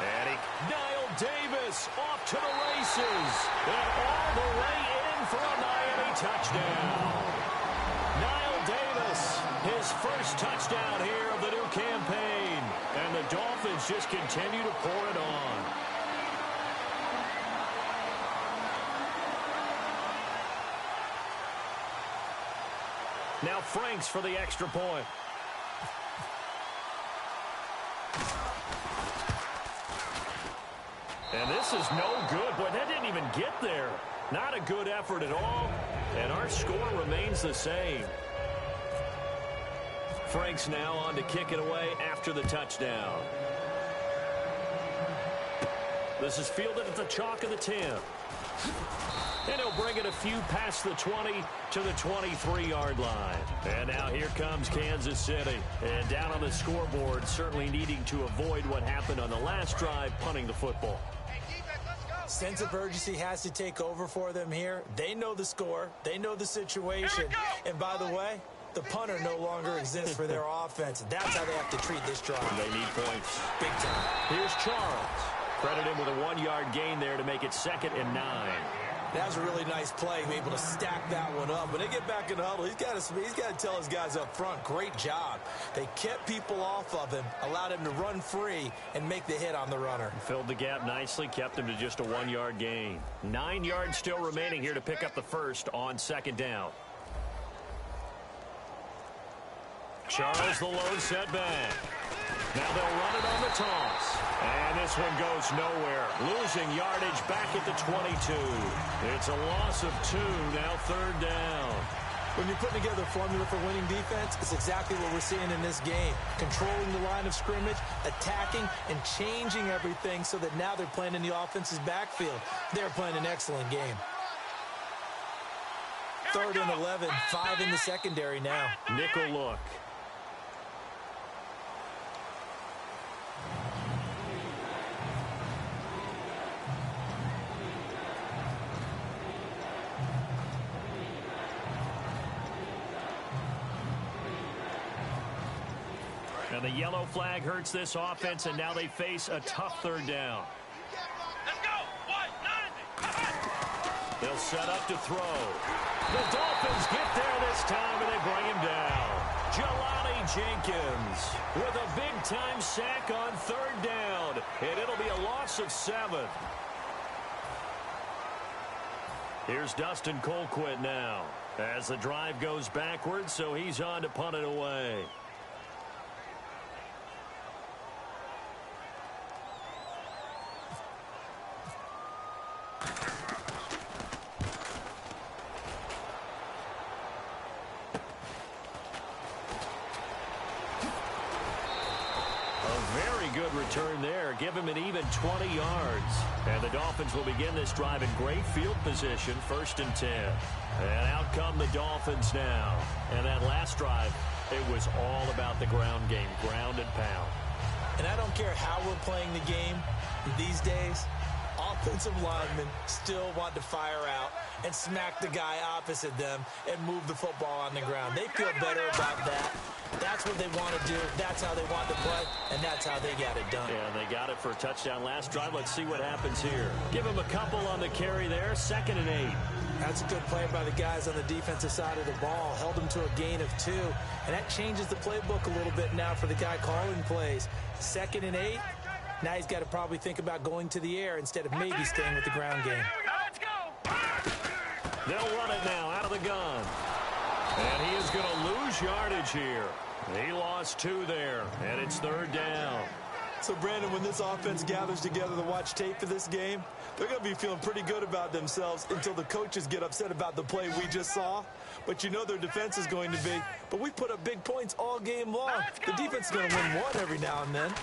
And Niall Davis off to the races. And all the way in for a Miami touchdown. Niall Davis, his first touchdown here of the new campaign. And the Dolphins just continue to pour it on. Now Franks for the extra point. And this is no good. Boy, that didn't even get there. Not a good effort at all. And our score remains the same. Franks now on to kick it away after the touchdown. This is fielded at the chalk of the 10. And he'll bring it a few past the 20 to the 23-yard line. And now here comes Kansas City. And down on the scoreboard, certainly needing to avoid what happened on the last drive, punting the football. Sense of urgency has to take over for them here. They know the score. They know the situation. And by the way, the punter no longer exists for their offense. That's how they have to treat this drive. They need points. Big time. Here's Charles. Credit him with a 1-yard gain there to make it 2nd and 9. That was a really nice play, able to stack that one up. When they get back in the huddle, he's got to tell his guys up front, great job. They kept people off of him, allowed him to run free, and make the hit on the runner. Filled the gap nicely, kept him to just a 1-yard gain. 9 yards still remaining here to pick up the first on 2nd down. Charles the low setback. Now they'll run it on the toss. And this one goes nowhere. Losing yardage back at the 22. It's a loss of 2, now 3rd down. When you're putting together a formula for winning defense, it's exactly what we're seeing in this game. Controlling the line of scrimmage, attacking, and changing everything so that now they're playing in the offense's backfield. They're playing an excellent game. 3rd and 11, 5 in the secondary now. Nickel look. And the yellow flag hurts this offense, and now they face a tough 3rd down. Let's go. They'll set up to throw. The Dolphins get there this time, and they bring him down. Jelani Jenkins with a big-time sack on 3rd down, and it'll be a loss of 7. Here's Dustin Colquitt now as the drive goes backwards, so he's on to punt it away. Good return there. Give him an even 20 yards. And the Dolphins will begin this drive in great field position, 1st and 10. And out come the Dolphins now. And that last drive, it was all about the ground game, ground and pound. And I don't care how we're playing the game these days, offensive linemen still want to fire out and smack the guy opposite them and move the football on the ground. They feel better about that. That's what they want to do. That's how they want to play, and that's how they got it done. Yeah, they got it for a touchdown last drive. Let's see what happens here. Give them a couple on the carry there, 2nd and 8. That's a good play by the guys on the defensive side of the ball. Held them to a gain of 2, and that changes the playbook a little bit now for the guy calling plays. 2nd and 8, now he's got to probably think about going to the air instead of maybe staying with the ground game. Let's go. They'll run it now out of the gun. And he is going to lose yardage here. He lost 2 there, and it's 3rd down. So, Brandon, when this offense gathers together to watch tape for this game, they're going to be feeling pretty good about themselves until the coaches get upset about the play we just saw. But you know their defense is going to be. But we put up big points all game long. The defense is going to win one every now and then.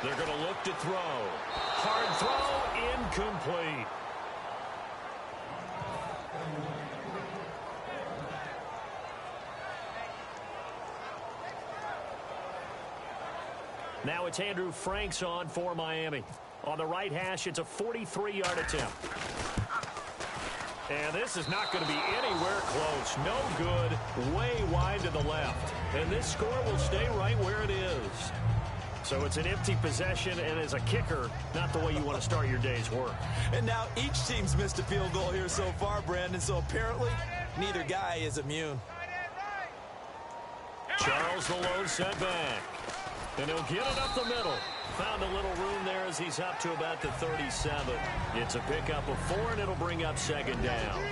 They're going to look to throw. Hard throw, incomplete. Now it's Andrew Franks on for Miami. On the right hash, it's a 43-yard attempt. And this is not going to be anywhere close. No good, way wide to the left. And this score will stay right where it is. So it's an empty possession, and as a kicker, not the way you want to start your day's work. And now each team's missed a field goal here so far, Brandon, so apparently neither guy is immune. Charles the lone setback. And he'll get it up the middle. Found a little room there as he's up to about the 37. It's a pickup of 4, and it'll bring up second down.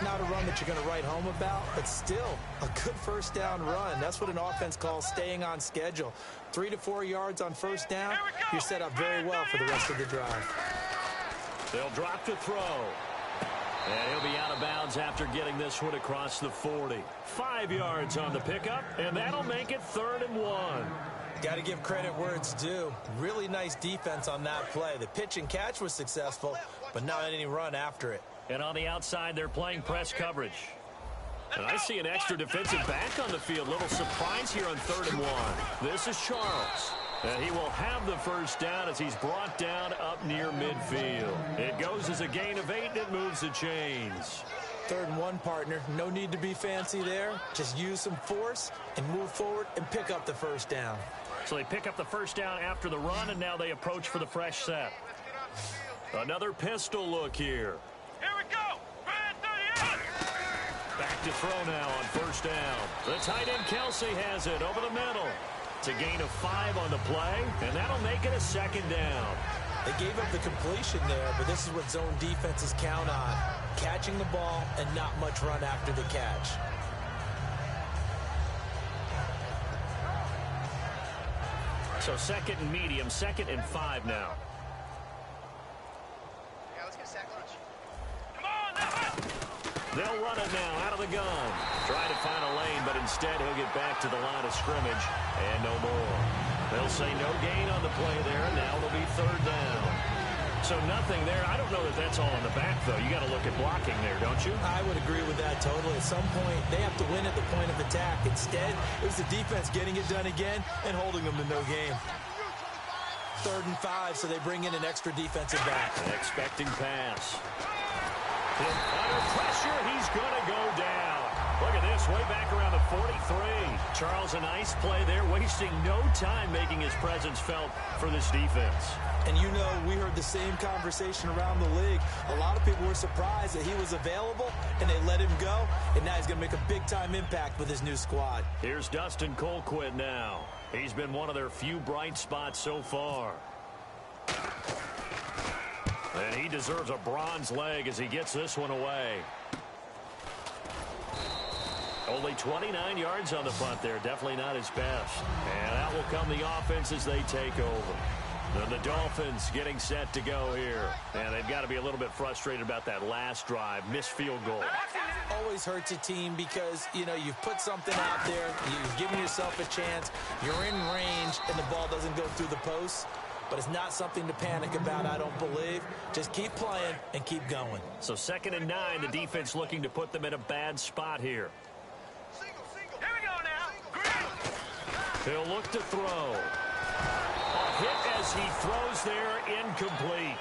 Not a run that you're going to write home about, but still a good first down run. That's what an offense calls staying on schedule. 3 to 4 yards on first down, you're set up very well for the rest of the drive. They'll drop to throw. And he'll be out of bounds after getting this one across the 40. 5 yards on the pickup, and that'll make it 3rd and 1. Got to give credit where it's due. Really nice defense on that play. The pitch and catch was successful, but not any run after it. And on the outside, they're playing press coverage. And I see an extra defensive back on the field. Little surprise here on 3rd and 1. This is Charles. And he will have the first down as he's brought down up near midfield. It goes as a gain of 8, and it moves the chains. 3rd and 1, partner. No need to be fancy there. Just use some force and move forward and pick up the first down. So they pick up the first down after the run, and now they approach for the fresh set. Another pistol look here. Here we go. Back to throw now on first down. The tight end Kelsey has it over the middle. It's a gain of 5 on the play, and that'll make it a second down. They gave up the completion there, but this is what zone defenses count on. Catching the ball and not much run after the catch. So 2nd and medium, 2nd and 5 now. Yeah, let's get a sack lunch. Come on, now. They'll run it now out of the gun. Try to find a lane, but instead he'll get back to the line of scrimmage and no more. They'll say no gain on the play there, and now it'll be 3rd down. So nothing there. I don't know that that's all in the back, though. You got to look at blocking there, don't you? I would agree with that totally. At some point, they have to win at the point of attack. Instead, it was the defense getting it done again and holding them to no gain. 3rd and 5, so they bring in an extra defensive back. An expecting pass. Under pressure, he's going to go down. Look at this, way back around the 43. Charles, a nice play there, wasting no time making his presence felt for this defense. And you know, we heard the same conversation around the league. A lot of people were surprised that he was available, and they let him go. And now he's going to make a big-time impact with his new squad. Here's Dustin Colquitt now. He's been one of their few bright spots so far. And he deserves a bronze leg as he gets this one away. Only 29 yards on the punt there. Definitely not his best. And out will come the offense as they take over. And the Dolphins getting set to go here. And they've got to be a little bit frustrated about that last drive. Missed field goal. Always hurts a team because, you know, you've put something out there. You've given yourself a chance. You're in range, and the ball doesn't go through the posts. But it's not something to panic about, I don't believe. Just keep playing and keep going. So 2nd and 9, the defense looking to put them in a bad spot here. Here we go now. He'll look to throw. A hit as he throws there, incomplete.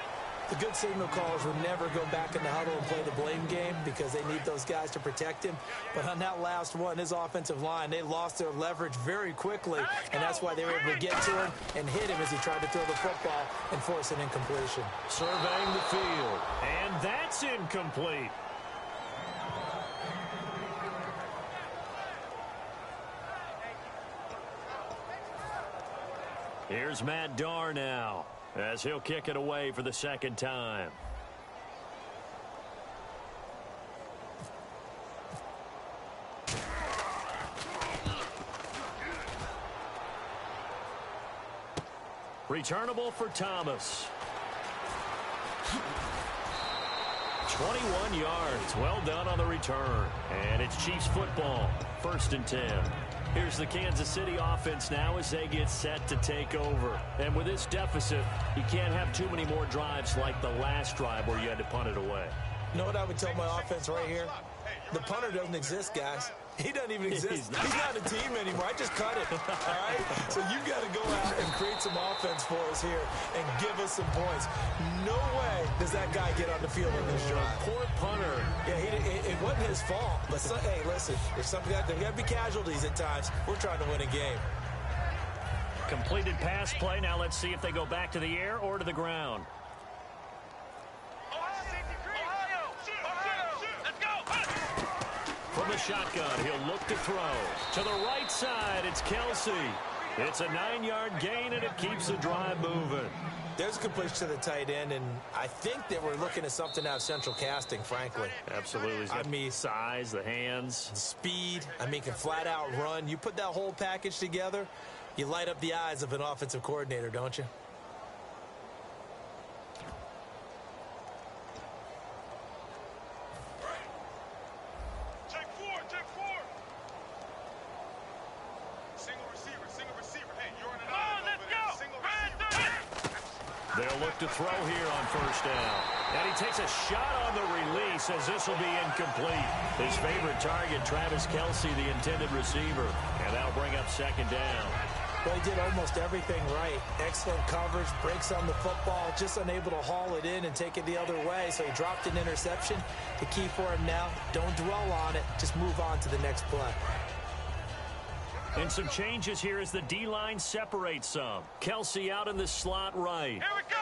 The good signal callers would never go back in the huddle and play the blame game because they need those guys to protect him. But on that last one, his offensive line, they lost their leverage very quickly, and that's why they were able to get to him and hit him as he tried to throw the football and force an incompletion. Surveying the field, and that's incomplete. Here's Matt Darr now, as he'll kick it away for the 2nd time. Returnable for Thomas. 21 yards. Well done on the return. And it's Chiefs football. 1st and 10. Here's the Kansas City offense now as they get set to take over. And with this deficit, you can't have too many more drives like the last drive where you had to punt it away. You know what I would tell my offense right here? The punter doesn't exist, guys. He doesn't even exist. He's not a team anymore. I just cut it, all right? So you got to go out and create some offense for us here and give us some points. No way does that guy get on the field on this drive. Poor punter. Yeah, it wasn't his fault. But, hey, listen, there's something there got to be casualties at times. We're trying to win a game. Completed pass play. Now let's see if they go back to the air or to the ground. From the shotgun, he'll look to throw. To the right side, it's Kelsey. It's a 9-yard gain, and it keeps the drive moving. There's a completion to the tight end, and I think that we're looking at something out of central casting, frankly. Absolutely. He's got the size, the hands. Speed. Can flat out run. You put that whole package together, you light up the eyes of an offensive coordinator, don't you? They'll look to throw here on first down. And he takes a shot on the release as this will be incomplete. His favorite target, Travis Kelsey, the intended receiver. And that'll bring up second down. Well, he did almost everything right. Excellent coverage, breaks on the football, just unable to haul it in and take it the other way. So he dropped an interception. The key for him now, don't dwell on it. Just move on to the next play. And some changes here as the D-line separates some. Kelsey out in the slot right. Here we go!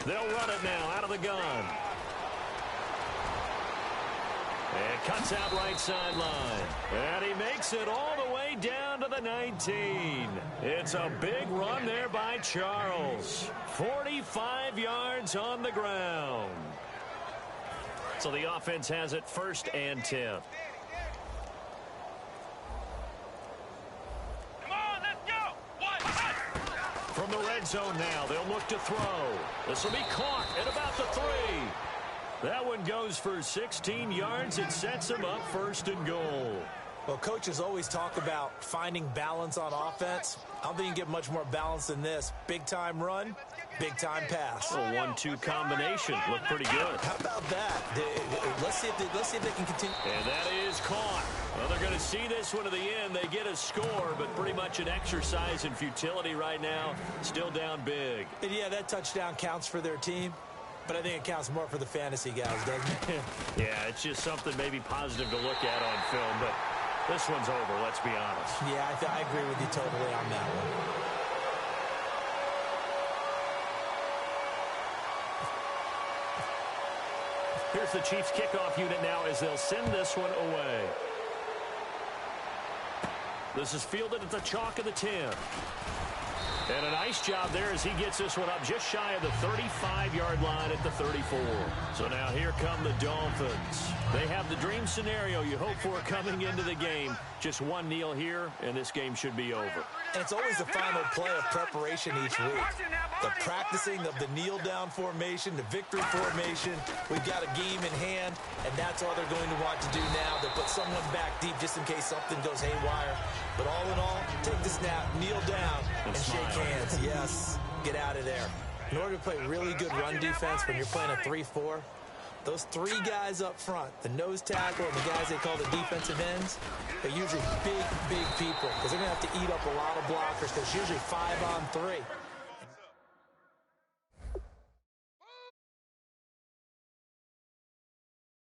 They'll run it now out of the gun. And cuts out right sideline. And he makes it all the way down to the 19. It's a big run there by Charles. 45 yards on the ground. So the offense has it 1st and 10. From the red zone now, they'll look to throw. This will be caught at about the 3. That one goes for 16 yards. It sets him up 1st and goal. Well, coaches always talk about finding balance on offense. I don't think you can get much more balance than this. Big-time run, big-time pass. A 1-2 combination. Looked pretty good. How about that? Let's see if they can continue. And that is caught. Well, they're going to see this one to the end. They get a score, but pretty much an exercise in futility right now. Still down big. And yeah, that touchdown counts for their team, but I think it counts more for the fantasy guys, doesn't it? Yeah, it's just something maybe positive to look at on film, but this one's over, let's be honest. Yeah, I agree with you totally on that one. Here's the Chiefs kickoff unit now as they'll send this one away. This is fielded at the chalk of the 10. And a nice job there as he gets this one up just shy of the 35-yard line at the 34. So now here come the Dolphins. They have the dream scenario you hope for coming into the game. Just one kneel here, and this game should be over. And it's always the final play of preparation each week. The practicing of the kneel-down formation, the victory formation. We've got a game in hand, and that's all they're going to want to do now. They'll put someone back deep just in case something goes haywire. But all in all, take the snap, kneel down, and shake hands. Yes, get out of there. In order to play really good run defense when you're playing a 3-4, those 3 guys up front, the nose tackle and the guys they call the defensive ends, they're usually big people because they're going to have to eat up a lot of blockers because it's usually 5-on-3.